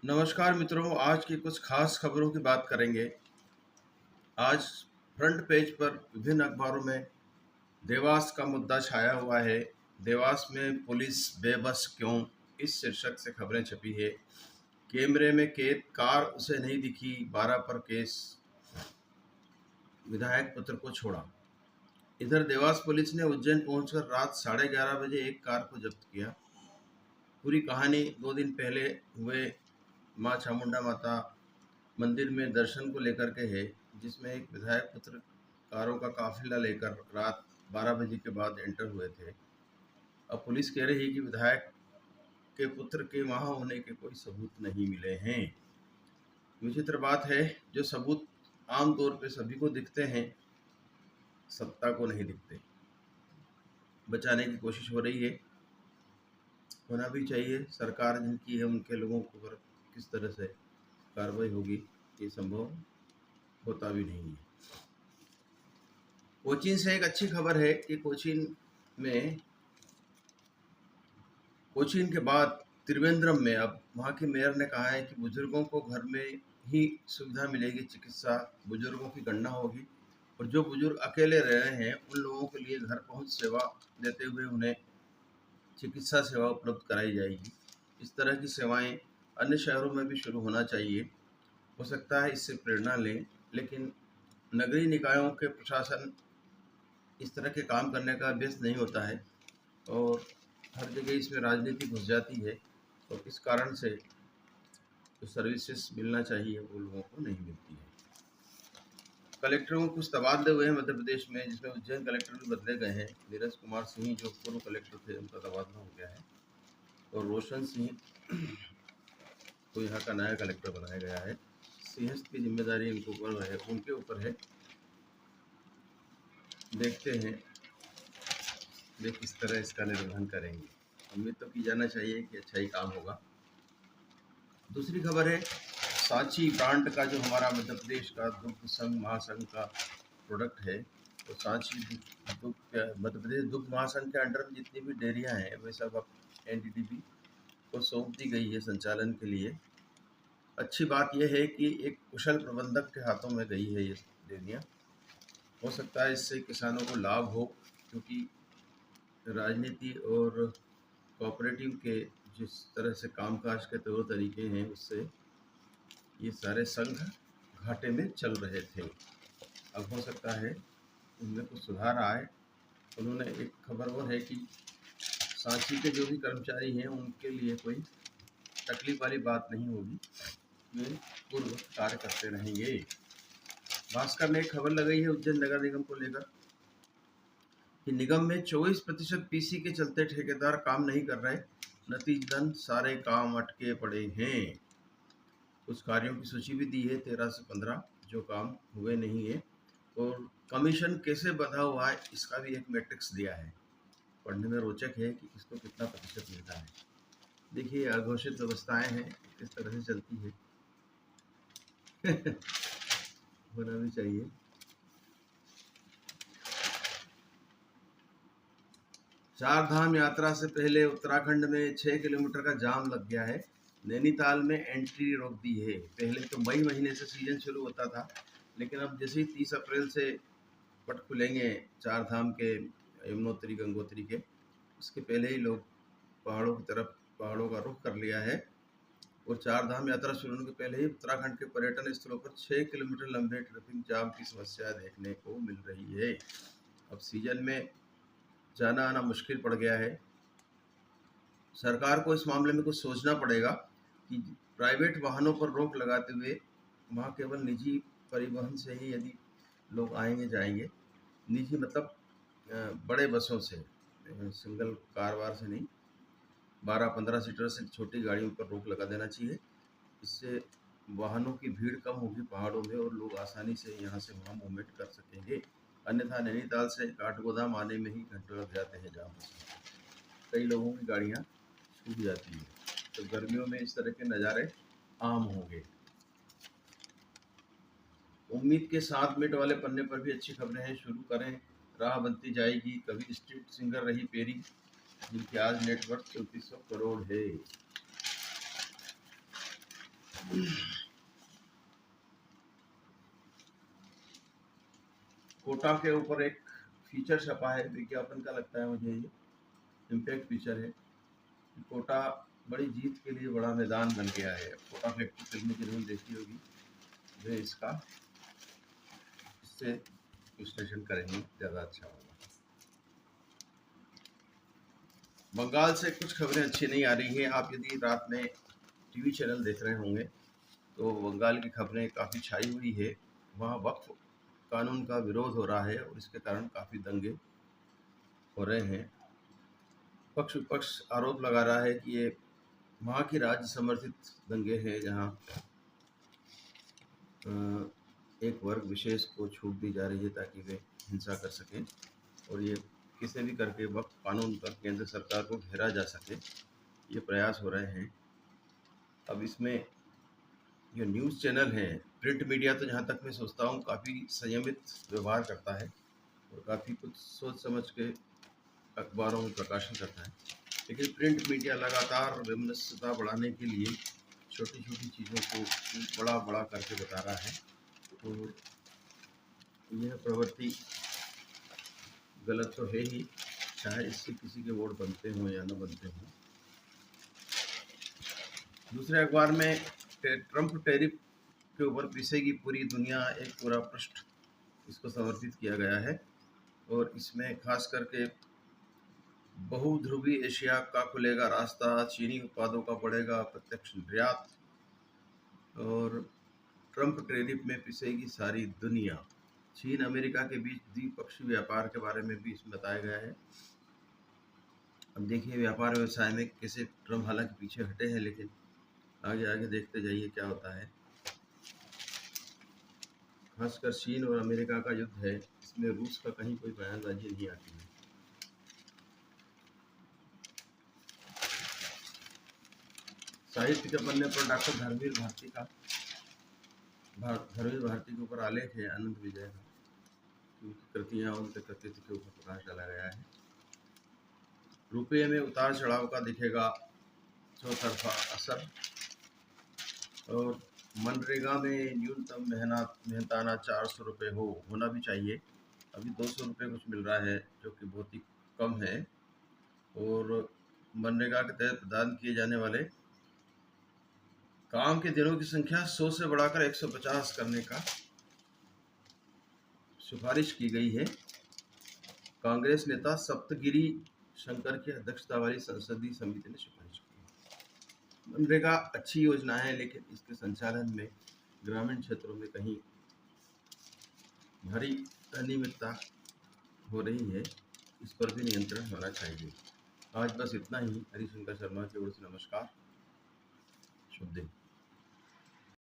नमस्कार मित्रों, आज की कुछ खास खबरों की बात करेंगे। आज फ्रंट पेज पर विभिन्न अखबारों में देवास का मुद्दा छाया हुआ है। देवास में पुलिस बेबस क्यों, इस शीर्षक से खबरें छपी है। कैमरे में कैद कार उसे नहीं दिखी, 12 पर केस, विधायक पुत्र को छोड़ा। इधर देवास पुलिस ने उज्जैन पहुंचकर रात 11:30 बजे एक कार को जब्त किया। पूरी कहानी 2 दिन पहले हुए मां चामुंडा माता मंदिर में दर्शन को लेकर के है, जिसमें एक विधायक पुत्र कारों का काफिला लेकर रात 12 बजे के बाद एंटर हुए थे। अब पुलिस कह रही है कि विधायक के पुत्र के वहां होने के कोई सबूत नहीं मिले हैं। विचित्र बात है, जो सबूत आमतौर पे सभी को दिखते हैं, सत्ता को नहीं दिखते। बचाने की कोशिश हो रही है, होना भी चाहिए। सरकार जिनकी है उनके लोगों को पर किस तरह से कार्रवाई होगी, ये संभव होता भी नहीं है। कोचीन से एक अच्छी खबर है कि कोचीन के बाद त्रिवेंद्रम में अब वहाँ के मेयर ने कहा है कि बुजुर्गों को घर में ही सुविधा मिलेगी, चिकित्सा बुजुर्गों की गणना होगी और जो बुजुर्ग अकेले रह रहे हैं उन लोगों के लिए घर पहुंच सेवा देते हुए उन्हें चिकित्सा सेवा उपलब्ध कराई जाएगी। इस तरह की सेवाएं अन्य शहरों में भी शुरू होना चाहिए। हो सकता है इससे प्रेरणा लें, लेकिन नगरीय निकायों के प्रशासन इस तरह के काम करने का व्यस्त नहीं होता है और हर जगह इसमें राजनीति घुस जाती है और इस कारण से जो सर्विसेज मिलना चाहिए वो लोगों को नहीं मिलती है। कलेक्टरों को कुछ तबादले हुए हैं मध्य प्रदेश में, जिसमें उज्जैन कलेक्टर भी बदले गए हैं। नीरज कुमार सिंह जो पूर्व कलेक्टर थे उनका तबादला हो गया है और रोशन सिंह को यहाँ का नया कलेक्टर बनाया गया है। सिंहस्थ की जिम्मेदारी उनके ऊपर है। देखते हैं वे किस तरह इसका निर्वहन करेंगे। उम्मीद तो की जाना चाहिए कि अच्छा ही काम होगा। दूसरी खबर है, सांची ब्रांड का जो हमारा मध्य प्रदेश का दुग्ध संघ महासंघ का प्रोडक्ट है, तो सांची मध्य प्रदेश दुग्ध महासंघ के अंडर में जितनी भी डेयरियाँ हैं वे सब अब NDDB को सौंप दी गई है संचालन के लिए। अच्छी बात यह है कि एक कुशल प्रबंधक के हाथों में गई है ये डेयरियाँ। हो सकता है इससे किसानों को लाभ हो, क्योंकि राजनीति और कोऑपरेटिव के जिस तरह से कामकाज के तौर तरीके हैं उससे ये सारे संघ घाटे में चल रहे थे। अब हो सकता है उनमें कुछ सुधार आए। उन्होंने एक खबर और है कि सांची के जो भी कर्मचारी हैं उनके लिए कोई तकलीफ वाली बात नहीं होगी, वे पूर्व कार्य करते रहेंगे। भास्कर ने एक खबर लगाई है उज्जैन नगर निगम को लेकर कि निगम में 24% PC के चलते ठेकेदार काम नहीं कर रहे, नतीजतन सारे काम अटके पड़े हैं। कुछ कार्यों की सूची भी दी है 13 से 15 जो काम हुए नहीं है और कमीशन कैसे बंधा हुआ है इसका भी एक मैट्रिक्स दिया है। पढ़ने में रोचक है कि किसको कितना प्रतिशत मिलता है। देखिए अघोषित व्यवस्थाएं हैं किस तरह से चलती है। होना भी चाहिए। चार धाम यात्रा से पहले उत्तराखंड में 6 किलोमीटर का जाम लग गया है। नैनीताल में एंट्री रोक दी है। पहले तो मई महीने से सीजन शुरू होता था, लेकिन अब जैसे ही 30 अप्रैल से पट खुलेंगे चार धाम के, यमुनोत्री गंगोत्री के, उसके पहले ही लोग पहाड़ों का रुख कर लिया है और चार धाम यात्रा शुरू होने के पहले ही उत्तराखंड के पर्यटन स्थलों पर 6 किलोमीटर लंबे ट्रैफिक जाम की समस्या देखने को मिल रही है। अब सीजन में जाना आना मुश्किल पड़ गया है। सरकार को इस मामले में कुछ सोचना पड़ेगा कि प्राइवेट वाहनों पर रोक लगाते हुए वहाँ केवल निजी परिवहन से ही यदि लोग आएंगे जाएंगे, निजी मतलब बड़े बसों से, सिंगल कार वार से नहीं, 12-15 सीटर से छोटी गाड़ियों पर रोक लगा देना चाहिए। इससे वाहनों की भीड़ कम होगी पहाड़ों में और लोग आसानी से यहाँ से वहाँ मूवमेंट कर सकेंगे। अन्यथा नैनीताल से काठगोदाम आने में ही घंटों लग जाते हैं जाम से। कई लोगों की गाड़ियाँ छूट जाती हैं, तो गर्मियों में इस तरह के नज़ारे आम होंगे। उम्मीद के 7 मिनट वाले पन्ने पर भी अच्छी खबरें हैं। शुरू करें, राह बनती जाएगी। कभी स्ट्रीट सिंगर रही पेरी, जिनकी आज नेटवर्थ 3400 करोड़ है। कोटा के ऊपर एक फीचर छपा है विज्ञापन का, लगता है मुझे ये इम्पैक्ट फीचर है। कोटा बड़ी जीत के लिए बड़ा मैदान बन गया है। कोटा फैक्ट्री फिल्म जरूर देखी होगी, वे इसका इससे विश्लेषण करेंगे, ज़्यादा अच्छा होगा। बंगाल से कुछ खबरें अच्छी नहीं आ रही हैं। आप यदि रात में टीवी चैनल देख रहे होंगे तो बंगाल की खबरें काफ़ी छाई हुई है। वहाँ वक्फ कानून का विरोध हो रहा है और इसके कारण काफ़ी दंगे हो रहे हैं। पक्ष विपक्ष आरोप लगा रहा है कि ये वहाँ की राज्य समर्थित दंगे हैं, जहाँ एक वर्ग विशेष को छूट दी जा रही है ताकि वे हिंसा कर सकें, और ये किसी भी करके वक्त कानून पर केंद्र सरकार को घेरा जा सके, ये प्रयास हो रहे हैं। अब इसमें जो न्यूज़ चैनल हैं, प्रिंट मीडिया तो जहाँ तक मैं सोचता हूँ काफ़ी संयमित व्यवहार करता है और काफ़ी कुछ सोच समझ के अखबारों में प्रकाशन करता है, लेकिन प्रिंट मीडिया लगातार विमनस्यता बढ़ाने के लिए छोटी छोटी चीज़ों को बड़ा बड़ा करके बता रहा है, और यह प्रवृत्ति गलत तो है ही, चाहे इससे किसी के वोट बनते हों या न बनते हों। दूसरे अखबार में ट्रंप टैरिफ के ऊपर पिसेगी पूरी दुनिया, एक पूरा पृष्ठ इसको समर्पित किया गया है, और इसमें खास करके बहुध्रुवी एशिया का खुलेगा रास्ता, चीनी उत्पादों का बढ़ेगा प्रत्यक्ष निर्यात, और ट्रंप टैरिफ में पिसेगी सारी दुनिया। चीन अमेरिका के बीच द्विपक्षीय व्यापार के बारे में भी इसमें बताया गया है। अब देखिए व्यापार व्यवसाय में कैसे ट्रंप हालांकि पीछे हटे हैं, लेकिन आगे आगे देखते जाइए क्या होता है। खासकर चीन और अमेरिका का युद्ध है, इसमें रूस का कहीं कोई बयानबाजी नहीं आती है। साहित्य के पन्ने पर डॉक्टर धर्मवीर भारती के ऊपर आलेख है आनंद विजय का, उनकी कृतियाँ, उनके कृतित्व के ऊपर प्रकाश डाला गया है। रुपये में उतार चढ़ाव का दिखेगा चौतरफा असर, और मनरेगा में न्यूनतम मेहनताना 400 रुपये होना भी चाहिए। अभी 200 रुपये कुछ मिल रहा है, जो कि बहुत ही कम है, और मनरेगा के तहत प्रदान किए जाने वाले काम के दिनों की संख्या 100 से बढ़ाकर 150 करने का सिफारिश की गई है। कांग्रेस नेता सप्तगिरी शंकर की अध्यक्षता वाली संसदीय समिति ने सिफारिश की है। मनरेगा अच्छी योजना है, लेकिन इसके संचालन में ग्रामीण क्षेत्रों में कहीं भारी अनियमितता हो रही है, इस पर भी नियंत्रण होना चाहिए। आज बस इतना ही। हरिशंकर शर्मा की ओर से नमस्कार, शुभ दिन।